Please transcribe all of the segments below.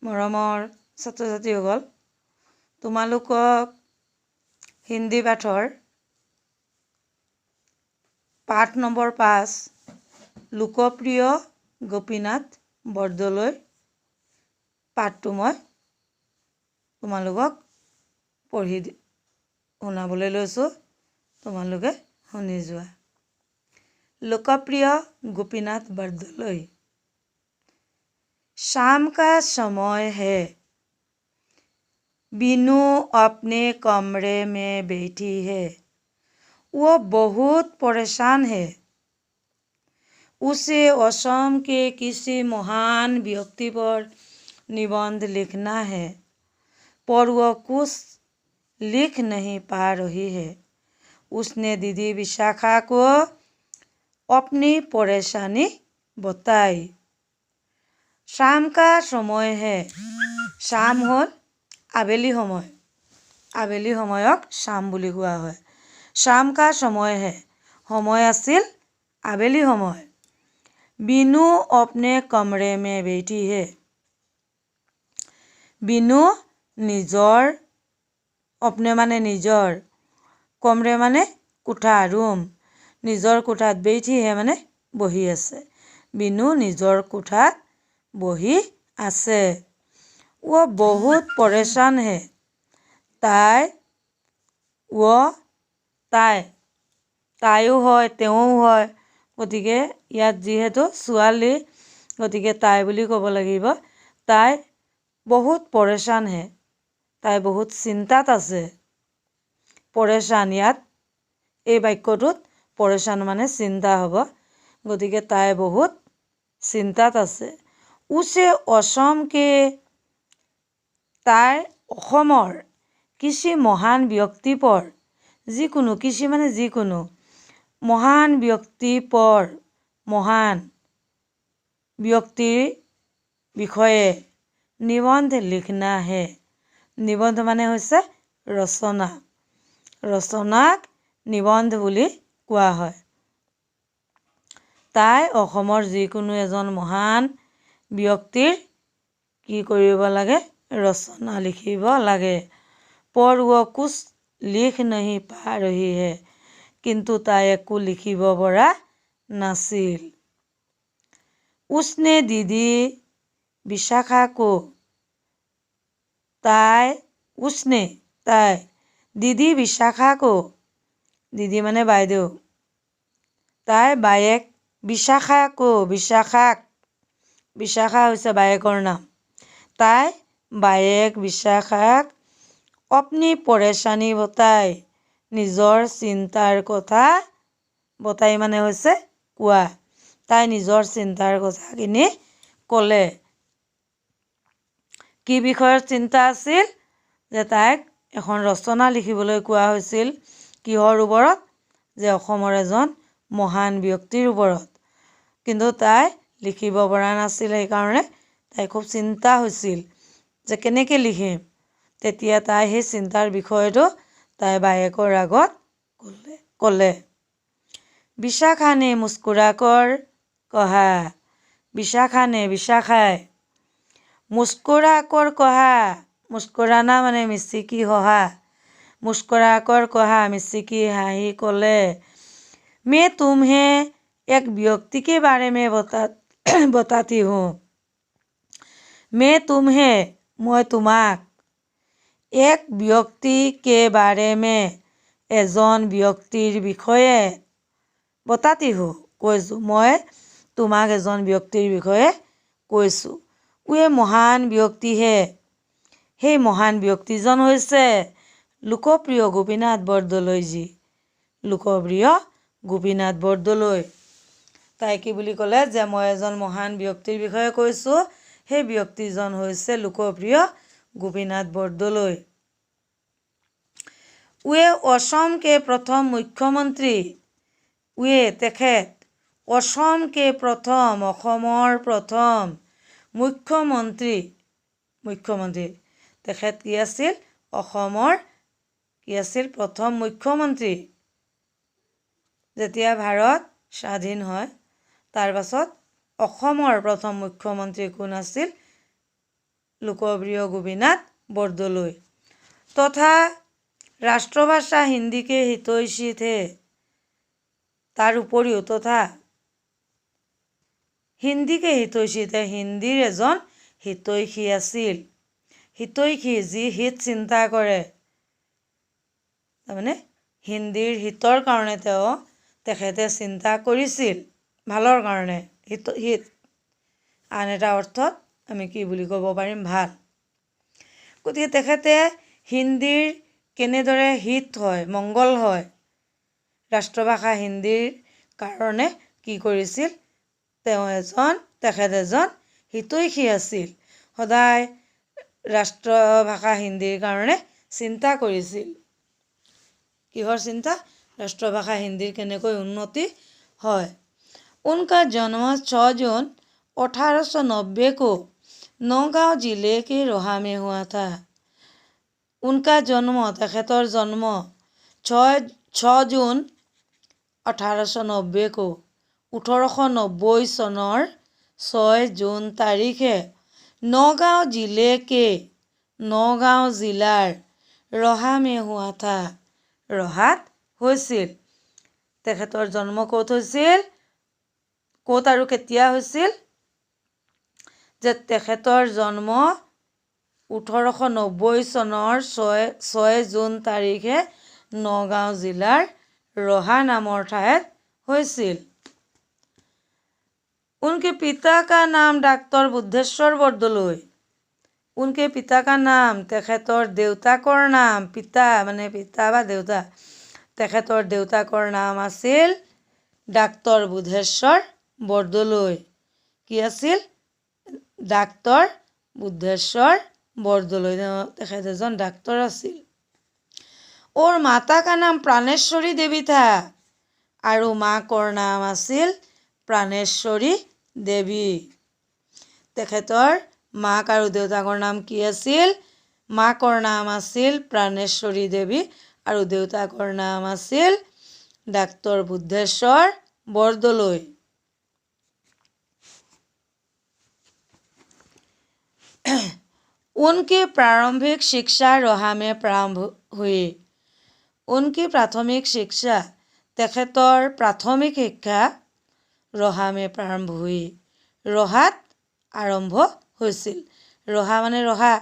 মৰমৰ ছাত্ৰ ছাত্ৰীসকল, তোমালোকক হিন্দী পাঠৰ পাঠ নম্বৰ 5 লোকপ্ৰিয় গোপীনাথ বৰদলৈ পাঠটো মই তোমালোকক পঢ়ি শুনাবলৈ লৈছোঁ। তোমালোকে শুনি যোৱা। लोकप्रिय गोपीनाथ बरदलोई। शाम का समय है, बीनू अपने कमरे में बैठी है। वो बहुत परेशान है। उसे असम के किसी महान व्यक्ति पर निबंध लिखना है, पर वह कुछ लिख नहीं पा रही है। उसने दीदी विशाखा को अपनी परेशानी बताई। शाम का समय है। शाम हल आबेली समय। आबेली समयक शाम बुली कोৱা হয়। शाम का समय है। समय आसिल आबेली समय। बीनू अपने कमरे में बैठी है। बीनू निजर अपने माने निजर, कमरे माने कोठा रूम, निजर कोठात बैठी है माने बही আছে। बीनू निजर कोठात बही আছে। वो बहुत परेशान है। তাইও হয়, তেওঁ হয়, গতিকে ইয়াত যিহেতু ছোৱালী গতিকে তাই বুলি ক'ব লাগিব। তাই বহুত পৰেशान है। তাই বহুত চিন্তাত আছে। পৰেशान ইয়াত এই বাক্যটোত পৰেशान মানে চিন্তা হ'ব। গতিকে তাই বহুত চিন্তাত আছে। উছে অসমকে তাই অসমৰ কিছু মহান ব্যক্তি পৰ, যিকোনো কিছু মানে যিকোনো মহান ব্যক্তি পৰ, মহান ব্যক্তিৰ বিষয়ে নিবন্ধ লিখনা হে। নিবন্ধ মানে হৈছে ৰচনা। ৰচনাক নিবন্ধ বুলি কোৱা হয়। তাই অসমৰ যিকোনো এজন মহান ব্যক্তিৰ কি কৰিব লাগে? ৰচনা লিখিব লাগে। पर वो कुछ लिख नहीं पा रही है। কিন্তু তাই একো লিখিব পৰা নাছিল। उसने दीदी विशाखा को তাই दीदी विशाखा को, दीदी माने বাইদেউ, তাই বায়েক বিশাখা হৈছে বায়েকৰ নাম। তাই বায়েক বিশাখাক अपनी परेशानी बताई, নিজৰ চিন্তাৰ কথা बताई মানে হৈছে কোৱা। তাই নিজৰ চিন্তাৰ কথাখিনি ক'লে। কি বিষয়ৰ চিন্তা আছিল? যে তাইক এখন ৰচনা লিখিবলৈ কোৱা হৈছিল। কিহৰ ওপৰত? যে অসমৰ এজন মহান ব্যক্তিৰ ওপৰত। কিন্তু তাই লিখিব পৰা নাছিল। সেইকাৰণে তাই খুব চিন্তা হৈছিল যে কেনেকৈ লিখিম। তেতিয়া তাই সেই চিন্তাৰ বিষয়টো তাই বায়েকৰ আগত ক'লে। विशाखा ने मुस्कुराकर कहा, विशाखाई मुस्कुराकर कहा, मुस्कुराना माने मिचिकी हहा, मुस्कुराकर कहा मिचिकी हाही ক'লে, मैं तुम्हें एक व्यक्ति के बारे में बताती हूँ। मैं तुम्हें मैं তোমাক एक व्यक्ति के बारे में एजन व्यक्तिर বিষয়ে बताती हूँ কৈছোঁ। মই তোমাক এজন ব্যক্তিৰ বিষয়ে কৈছোঁ। वे महान व्यक्ति है। সেই মহান ব্যক্তিজন হৈছে লোকপ্ৰিয় গোপীনাথ বৰদলৈজী। লোকপ্ৰিয় গোপীনাথ বৰদলৈ। তাই কি বুলি ক'লে? যে মই এজন মহান ব্যক্তিৰ বিষয়ে কৈছোঁ। সেই ব্যক্তিজন হৈছে লোকপ্ৰিয় গোপীনাথ বৰদলৈ। वे असम के प्रथम मुख्यमंत्री, वे তেখেত असम के प्रथम অসমৰ প্ৰথম মুখ্যমন্ত্ৰী তেখেত কি আছিল? অসমৰ কি আছিল? প্ৰথম মুখ্যমন্ত্ৰী। যেতিয়া ভাৰত স্বাধীন হয় তাৰ পাছত অসমৰ প্ৰথম মুখ্যমন্ত্ৰী কোন আছিল? লোকপ্ৰিয় গোপীনাথ বৰদলৈ তথা ৰাষ্ট্ৰভাষা হিন্দীকে হিতৈষী थे তাৰ উপৰিও তথা হিন্দীকে হিতৈষী थे হিন্দীৰ এজন হিতৈষী আছিল হিতৈষী যি হিত চিন্তা কৰে তাৰমানে হিন্দীৰ হিতৰ কাৰণে তেখেতে চিন্তা কৰিছিল ভালৰ কাৰণে হিত আন এটা অৰ্থত আমি কি বুলি ক'ব পাৰিম ভাল গতিকে তেখেতে হিন্দীৰ কেনেদৰে হিত হয় মংগল হয় ৰাষ্ট্ৰভাষা হিন্দীৰ কাৰণে কি কৰিছিল তেখেত এজন হিতৈষী আছিল সদায় ৰাষ্ট্ৰভাষা হিন্দীৰ কাৰণে চিন্তা কৰিছিল কিহৰ চিন্তা राष्ट्रभाषा हिंदी केनेকৈ उन्नति है उनका जन्म 6 जून 1890 को नौगांव जिले के रोहा में हुआ था उनका जन्म तेखेतर जन्म 6 जून 1890 को 1890 सनर 6 जून तारीखे नौगांव जिले के नौगांव जिलार रोहा में हुआ था रोहात হৈছিল তেখেতৰ জন্ম ক'ত হৈছিল ক'ত আৰু কেতিয়া হৈছিল যে তেখেতৰ জন্ম 1890 চনৰ 6 জুন তাৰিখে নগাঁও জিলাৰ रोहा नाমৰ ঠাইত হৈছিল उनके पिता का नाम डॉक्टर बुद्धेश्वर बरदলৈ उनके पिता का नाम तेखेतर देउताকৰ नाम पिता মানে পিতা বা দেউতা তেখেতৰ দেউতাকৰ নাম আছিল ডাক্তৰ বুদ্ধেশ্বৰ বৰদলৈ কি আছিল ডাক্তৰ বুদ্ধেশ্বৰ বৰদলৈ তেখেত এজন ডাক্তৰ আছিল और माता का नाम प्राणेश्वरी देवी था আৰু মাকৰ নাম আছিল প্ৰাণেশ্বৰী দেৱী তেখেতৰ মাক আৰু দেউতাকৰ নাম কি আছিল মাকৰ নাম আছিল প্ৰাণেশ্বৰী দেৱী আৰু দেউতাকৰ নাম আছিল ডাক্তৰ বুদ্ধেশ্বৰ বৰদলৈ उनकी प्रारंभिक शिक्षा रोहा में प्रारंभ हुई उनकी प्राथमिक शिक्षा तेखेतर प्राथमिक शिक्षा रोहा में प्रारंभ हुई रोहात आरंभ হৈছিল रोहा মানে रोहा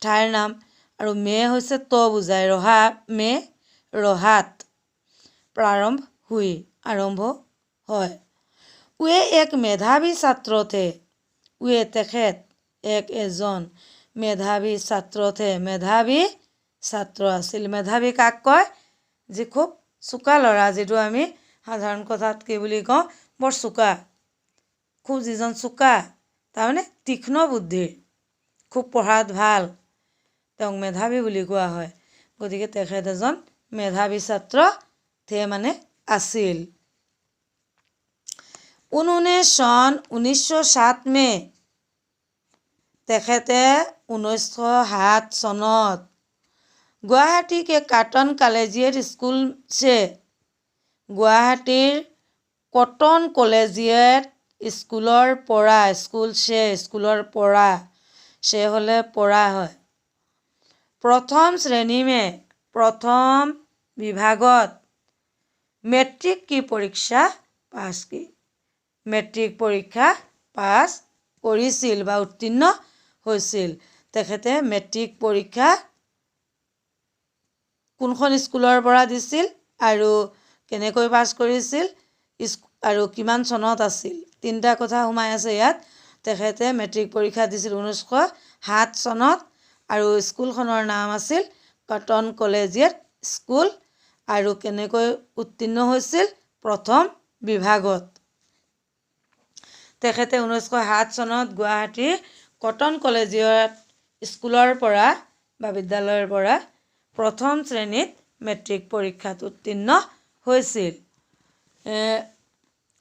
ঠাইৰ নাম আৰু মে হৈছে তো বুজায় रोहा में रोहात प्रारंभ हुई आरंभ হয় वे एक मेधावी छात्र थे वे तेखेत एक एजन मेधावी छात्र थे मेधावी छात्र আছিল मेधावी কাক কয় যি খুব চোকা ল'ৰা যেটো আমি সাধাৰণ কথাত কি বুলি কওঁ বৰ চোকা খুব যিজন চোকা তাৰমানে তীক্ষ্ণ বুদ্ধিৰ খুব পঢ়াত ভাল তেওঁক মেধাवी বুলি কোৱা হয় গতিকে তেখেত এজন মেধাवी ছাত্ৰ थे माने আছিল उन्होंने सन 1907 में तेखेते 1907 सनत गुवाहाटी के कॉटन कॉलेजिएट स्कूल से गुवाहाटीर कॉटन कॉलेजिएट स्कूलर पढ़ा स्कूल से स्कूलर पढ़ा से हले पढ़ा है प्रथम श्रेणी में प्रथम विभागत मैट्रिक की परीक्षा पास की मैट्रिक परीक्षा पास কৰিছিল বা উত্তীৰ্ণ হৈছিল তেখেতে মেট্ৰিক পৰীক্ষা কোনখন স্কুলৰ পৰা দিছিল আৰু কেনেকৈ পাছ কৰিছিল আৰু কিমান চনত আছিল তিনটা কথা সোমাই আছে ইয়াত তেখেতে মেট্ৰিক পৰীক্ষা দিছিল 1907 চনত আৰু স্কুলখনৰ নাম আছিল কটন কলেজিয়েট স্কুল আৰু কেনেকৈ উত্তীৰ্ণ হৈছিল প্ৰথম বিভাগত তেখেতে 1907 চনত গুৱাহাটী কটন কলেজিয়েট স্কুলৰ পৰা বা বিদ্যালয়ৰ পৰা প্ৰথম শ্ৰেণীত মেট্ৰিক পৰীক্ষাত উত্তীৰ্ণ হৈছিল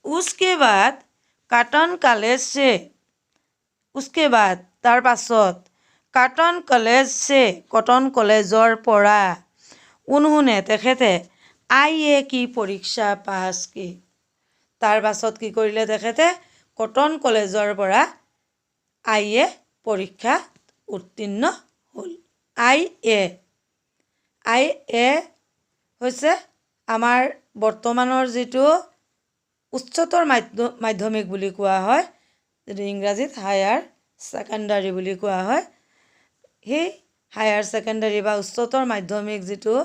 उसके बाद कॉटन कॉलेज से उसके बाद तार पाছত कॉटन कॉलेज से कॉटन कॉलेजर পৰা उन्होंने तेखेते आईए की परीक्षा पास की तार पाছত কি কৰিলে তেখেতে कॉटन कॉलेजर পৰা आईए परीक्षा উত্তীৰ্ণ হ'ল। আই এ হৈছে আমাৰ বৰ্তমানৰ যিটো উচ্চতৰ মাধ্যমিক বুলি কোৱা হয়, যিটো ইংৰাজীত হায়াৰ ছেকেণ্ডাৰী বুলি কোৱা হয়, সেই হায়াৰ ছেকেণ্ডাৰী বা উচ্চতৰ মাধ্যমিক যিটো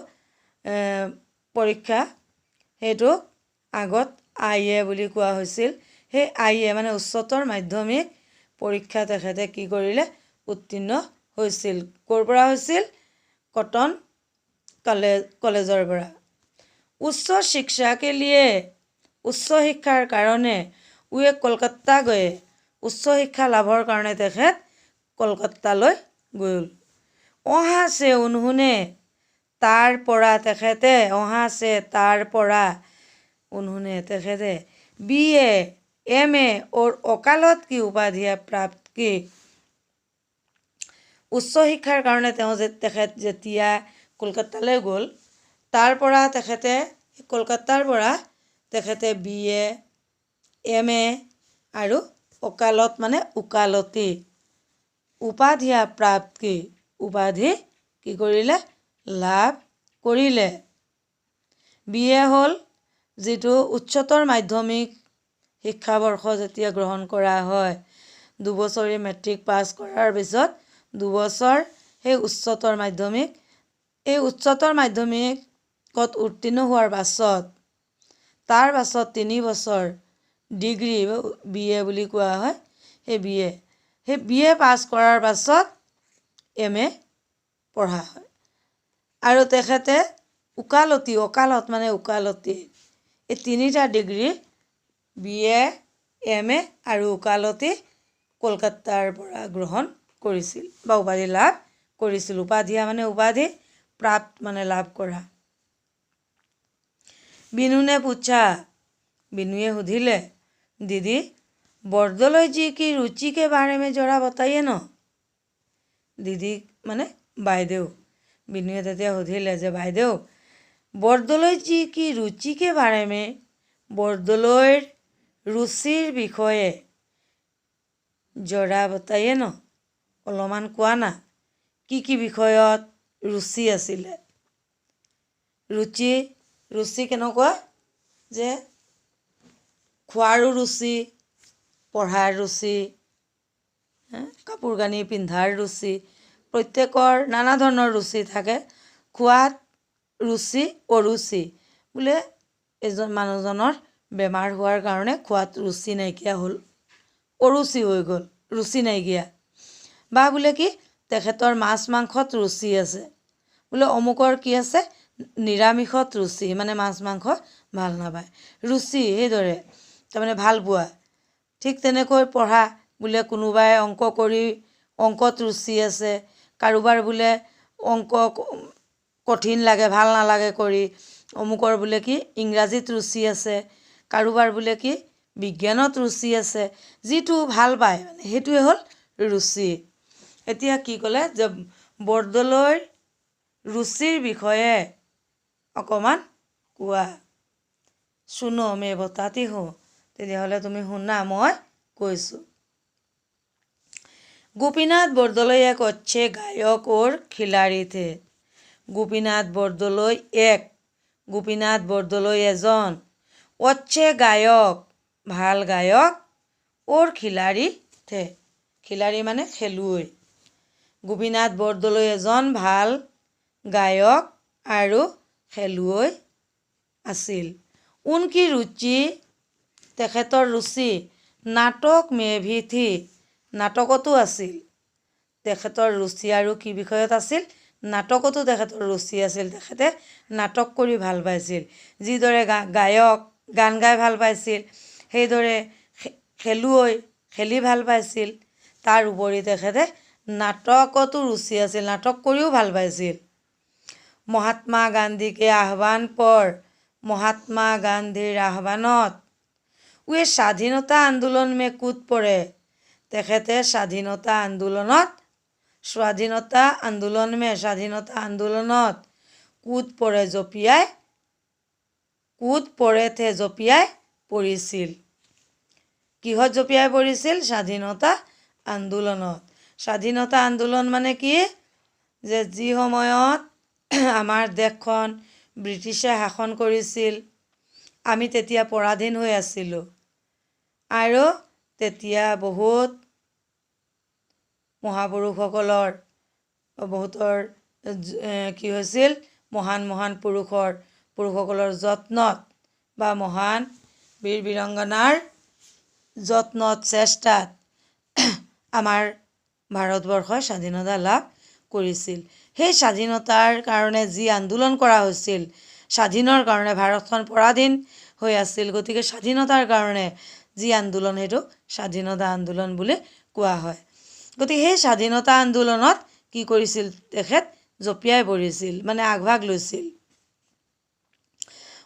পৰীক্ষা, সেইটো আগত আই এ বুলি কোৱা হৈছিল। সেই আই এ মানে উচ্চতৰ মাধ্যমিক পৰীক্ষা তেখেতে কি কৰিলে? উত্তীৰ্ণ হৈছিল। ক'ৰ পৰা হৈছিল? কটন কলেজৰ পৰা। উচ্চ শিক্ষা के लिए উচ্চ শিক্ষাৰ কাৰণে वे কলকাতা গয়ে। উচ্চ শিক্ষা লাভৰ কাৰণে তেখেত কলকাতালৈ গ'ল। वहाँ से उन्होंने তাৰ পৰা তেখেতে তেখেতে BA MA और वकालत की उपाधियाँ प्राप्त की। উচ্চ শিক্ষাৰ কাৰণে তেখেত যেতিয়া কলকাতালৈ গ'ল, তাৰ পৰা কলকাতাৰ পৰা তেখেতে BA MA আৰু वकालत মানে উকালতি উপাধিয়া প্ৰাপ্তি উপাধি কি কৰিলে? লাভ কৰিলে। BA হ'ল যিটো উচ্চতৰ মাধ্যমিক শিক্ষাবৰ্ষ যেতিয়া গ্ৰহণ কৰা হয়, দুবছৰীয়া মেট্ৰিক পাছ কৰাৰ পিছত দুবছৰ সেই উচ্চতৰ মাধ্যমিক, এই উচ্চতৰ মাধ্যমিকত উত্তীৰ্ণ হোৱাৰ পাছত তাৰ পাছত 3 বছৰ ডিগ্ৰী BA বুলি কোৱা হয়, সেই BA পাছ কৰাৰ পাছত MA পঢ়া হয়। আৰু তেখেতে वकालत মানে উকালতি, এই 3টা ডিগ্ৰী BA MA আৰু উকালতি কলকাতাৰ পৰা গ্ৰহণ কৰিছিল বা উপাধি লাভ কৰিছিল। উপাধিয়া মানে উপাধি, प्राप्त মানে লাভ কৰা। बिनू ने पूछा, बिनुए सुधिले, दीदी बरदলৈ जी की रुचि के बारे में जरा बताइए न। दीदी মানে বাইদেউ। बिनुए তেতিয়া সুধিলে যে বাইদেউ বৰদলৈ जी की रुचि के बारे में, বৰদলৈৰ ৰুচিৰ বিষয়ে জৰা बताइए न, অলপমান কোৱা না, কি বিষয়ত ৰুচি আছিলে। ৰুচি কেনেকুৱা? যে খোৱাৰো ৰুচি, পঢ়াৰ ৰুচি, কাপোৰ কানি পিন্ধাৰ ৰুচি, প্ৰত্যেকৰ নানা ধৰণৰ ৰুচি থাকে। খোৱাত ৰুচি, অৰুচি বোলে এজন মানুহজনৰ বেমাৰ হোৱাৰ কাৰণে খোৱাত ৰুচি নাইকিয়া হ'ল, অৰুচি হৈ গ'ল, ৰুচি নাইকিয়া। বা বোলে কি তেখেতৰ মাছ মাংসত ৰুচি আছে, বোলে অমুকৰ কি আছে? নিৰামিষত ৰুচি, মানে মাছ মাংস ভাল নাপায়, ৰুচি সেইদৰে তাৰমানে ভাল পোৱা। ঠিক তেনেকৈ পঢ়া, বোলে কোনোবাই অংক কৰি অংকত ৰুচি আছে, কাৰোবাৰ বোলে অংক কঠিন লাগে, ভাল নালাগে কৰি, অমুকৰ বোলে কি ইংৰাজীত ৰুচি আছে, কাৰোবাৰ বোলে কি বিজ্ঞানত ৰুচি আছে, যিটো ভাল পায় মানে সেইটোৱে হ'ল ৰুচি। এতিয়া কি ক'লে? যে বৰদলৈৰ ৰুচিৰ বিষয়ে অকণমান কোৱা। শুনো মে বতাতি হো, তেতিয়াহ'লে তুমি শুনা, মই কৈছোঁ। गोपीनाथ बरदলৈ एक अच्छे गायक और खिलाड़ी थे। गोपीनाथ बरदলৈ এজন अच्छे गायक ভাল গায়ক और खिलाड़ी थे। खिलाड़ी মানে খেলুৱৈ। গোপীনাথ বৰদলৈ এজন ভাল গায়ক আৰু খেলুৱৈ আছিল। उनकी रुचि তেখেতৰ ৰুচি নাটক মে ভি থি, নাটকতো আছিল। তেখেতৰ ৰুচি আৰু কি বিষয়ত আছিল? নাটকতো তেখেতৰ ৰুচি আছিল। তেখেতে নাটক কৰি ভাল পাইছিল। যিদৰে গায়ক গান গাই ভাল পাইছিল, সেইদৰে খেলি ভাল পাইছিল। তাৰ উপৰি তেখেতে নাটকতো ৰুচি আছিল, নাটক কৰিও ভাল পাইছিল। মহাত্মা গান্ধীকে আহ্বান পৰ, মহাত্মা গান্ধীৰ আহ্বানত वे স্বাধীনতা আন্দোলন মে কূদ পৰে। তেখেতে স্বাধীনতা আন্দোলনত কূদ পৰে জঁপিয়াই পৰিছিল। কিহত জঁপিয়াই পৰিছিল? স্বাধীনতা আন্দোলনত। স্বাধীনতা আন্দোলন মানে কি যে যি সময়ত আমাৰ দেশখন ব্ৰিটিছে শাসন কৰিছিল আমি তেতিয়া পৰাধীন হৈ আছিলোঁ আৰু তেতিয়া বহুত মহাপুৰুষসকলৰ বহুতৰ কি হৈছিল মহান পুৰুষসকলৰ যত্নত বা মহান বীৰ বীৰাংগনাৰ যত্নত চেষ্টাত আমাৰ ভাৰতবৰ্ষই স্বাধীনতা লাভ কৰিছিল সেই স্বাধীনতাৰ কাৰণে যি আন্দোলন কৰা হৈছিল স্বাধীনৰ কাৰণে ভাৰতখন পৰাধীন হৈ আছিল গতিকে স্বাধীনতাৰ কাৰণে যি আন্দোলন সেইটো স্বাধীনতা আন্দোলন বুলি কোৱা হয় গতিকে সেই স্বাধীনতা আন্দোলনত কি কৰিছিল তেখেত জঁপিয়াই পৰিছিল মানে আগভাগ লৈছিল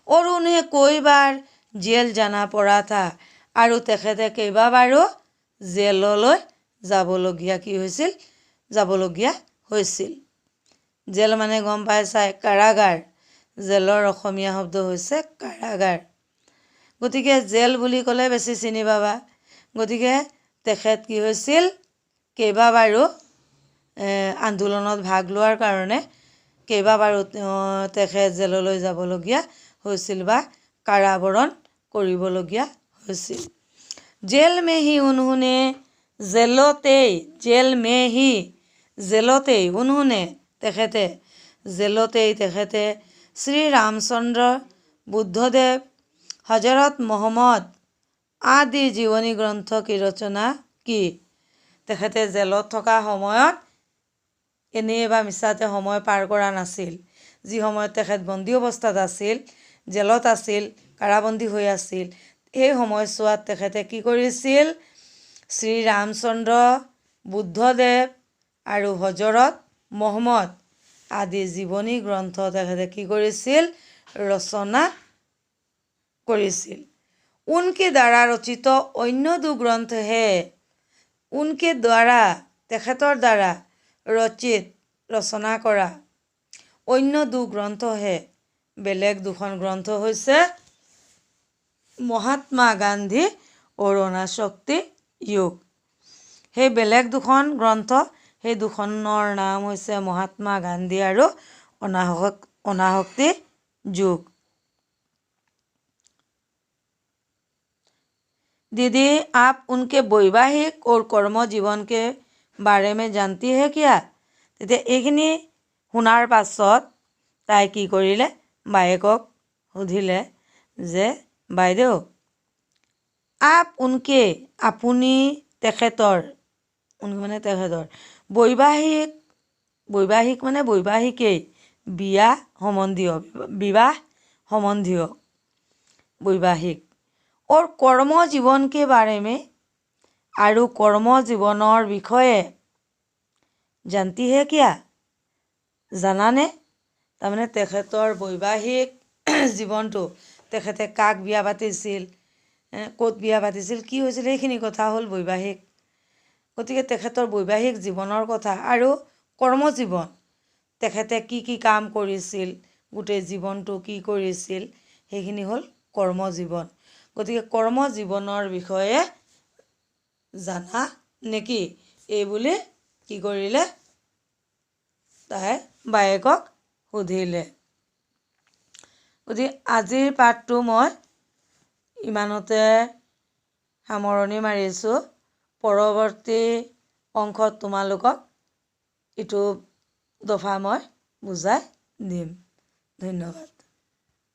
और उन्हें कई बार जेल जाना पड़ा था আৰু তেখেতে কেইবাবাৰো জেললৈ যাবলগীয়া হৈছিল জেল মানে গম পাইছাই কাৰাগাৰ জেলৰ অসমীয়া শব্দ হৈছে কাৰাগাৰ গতিকে জেল বুলি ক'লে বেছি চিনি পাবা গতিকে তেখেত কি হৈছিল কেইবাবাৰো আন্দোলনত ভাগ লোৱাৰ কাৰণে কেইবাবাৰো তেখেত জেললৈ যাবলগীয়া হৈছিল বা কাৰাবৰণ কৰিবলগীয়া হৈছিল जेल में ही उन्होंने जेलতেই उन्होंने তেখেতে শ্ৰী ৰামচন্দ্ৰ বুদ্ধদেৱ হজৰত মহম্মদ আদি জীৱনী গ্ৰন্থ কি ৰচনা কি তেখেতে জেলত থকা সময়ত এনেই বা মিছাতে সময় পাৰ কৰা নাছিল যি সময়ত তেখেত বন্দী অৱস্থাত আছিল জেলত আছিল কাৰাবন্দী হৈ আছিল এই সময়ছোৱাত তেখেতে কি কৰিছিল শ্ৰী ৰামচন্দ্ৰ বুদ্ধদেৱ আৰু হজৰত মহম্মদ আদি জীৱনী গ্ৰন্থ তেখেতে কি কৰিছিল ৰচনা কৰিছিল उनके द्वारा रचित অন্য দু গ্ৰন্থ হে उनके द्वारा তেখেতৰ দ্বাৰা ৰচনা কৰা অন্য দু গ্ৰন্থ হে বেলেগ দুখন গ্ৰন্থ হৈছে মহাত্মা গান্ধী অৰুণা শক্তি যোগ সেই বেলেগ দুখন গ্ৰন্থ সেই দুখনৰ নাম হৈছে মহাত্মা গান্ধী আৰু অনাশক্তি যোগ दीदी आप उनके वैवाहिक और कर्म जीवन के बारे में जानती है क्या তেতিয়া এইখিনি শুনাৰ পাছত তাই কি কৰিলে বায়েকক সুধিলে যে বাইদেউ আপুনি তেখেতৰ বৈবাহিক মানে বৈবাহিকেই বিবাহ সম্বন্ধীয় বৈবাহিক और कर्म जीवन के बारे में আৰু কৰ্ম জীৱনৰ বিষয়ে জানতি হে কিয়া জানানে তাৰমানে তেখেতৰ বৈবাহিক জীৱনটো তেখেতে কাক বিয়া পাতিছিল ক'ত বিয়া পাতিছিল কি হৈছিল এইখিনি কথা হ'ল বৈবাহিক গতিকে তেখেতৰ বৈবাহিক জীৱনৰ কথা আৰু কৰ্ম জীৱন তেখেতে কি কি কাম কৰিছিল গোটেই জীৱনটো কি কৰিছিল সেইখিনি হ'ল কৰ্ম জীৱন গতিকে কৰ্ম জীৱনৰ বিষয়ে জানা নেকি এই বুলি কি কৰিলে তাই বায়েকক সুধিলে গতিকে আজিৰ পাঠটো মই ইমানতে সামৰণি মাৰিছোঁ পৰৱৰ্তী অংশত তোমালোকক ইটো দফা মই বুজাই দিম ধন্যবাদ